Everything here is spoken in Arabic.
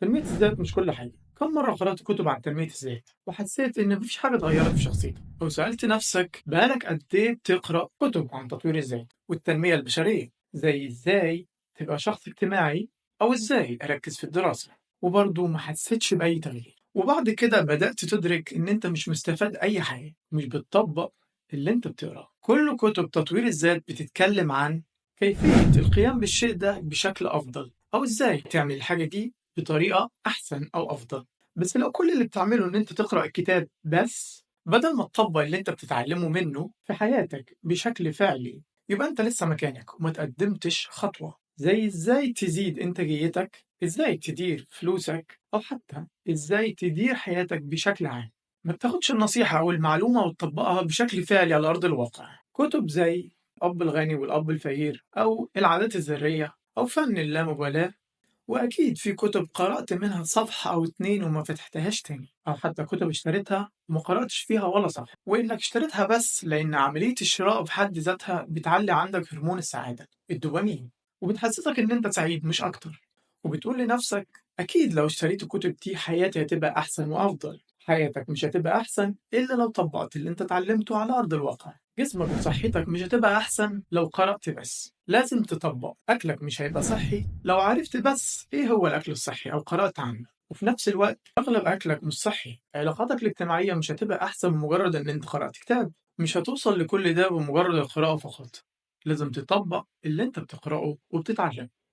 تنمية الذات مش كل حاجة. كم مرة قرأت كتب عن تنمية الذات وحسيت إن مفيش حاجة اتغيرت في شخصيتك؟ أو سألت نفسك بقالك قد إيه بتقرأ كتب عن تطوير الذات والتنمية البشرية، زي إزاي تبقى شخص اجتماعي أو إزاي أركز في الدراسة، وبرضه ما حسيتش بأي تغيير؟ وبعد كده بدأت تدرك إن أنت مش مستفاد أي حاجة، مش بتطبق اللي أنت بتقراه. كل كتب تطوير الذات بتتكلم عن كيفية القيام بالشيء ده بشكل أفضل، أو إزاي تعمل الحاجة دي بطريقة أحسن أو أفضل. بس لو كل اللي بتعمله إن أنت تقرأ الكتاب بس، بدل ما تطبق اللي أنت بتتعلمه منه في حياتك بشكل فعلي، يبقى أنت لسه مكانك وما تقدمتش خطوة. زي إزاي تزيد إنتاجيتك، إزاي تدير فلوسك، أو حتى إزاي تدير حياتك بشكل عام. ما بتاخدش النصيحة أو المعلومة وتطبقها بشكل فعلي على أرض الواقع. كتب زي الأب الغني والأب الفقير، أو العادات الذرية، أو فن اللامبالاة، وأكيد في كتب قرأت منها صفحة أو اتنين وما فتحتهاش تاني، أو حتى كتب اشتريتها وما قرأتش فيها ولا صفحة، وإنك اشتريتها بس لأن عملية الشراء بحد ذاتها بتعلي عندك هرمون السعادة الدوبامين، وبتحسسك إن أنت سعيد مش أكتر. وبتقول لنفسك أكيد لو اشتريت الكتب دي حياتي هتبقى أحسن وأفضل. حياتك مش هتبقى أحسن إلا لو طبقت اللي أنت اتعلمته على أرض الواقع. جسمك وصحتك مش هتبقى أحسن لو قرأت بس، لازم تطبق. أكلك مش هيبقى صحي لو عرفت بس إيه هو الأكل الصحي أو قرأت عنه. وفي نفس الوقت أغلب أكلك مش صحي، علاقاتك الاجتماعية مش هتبقى أحسن بمجرد إن أنت قرأت كتاب. مش هتوصل لكل ده بمجرد القراءة فقط، لازم تطبق اللي أنت بتقرأه وبتتعلم.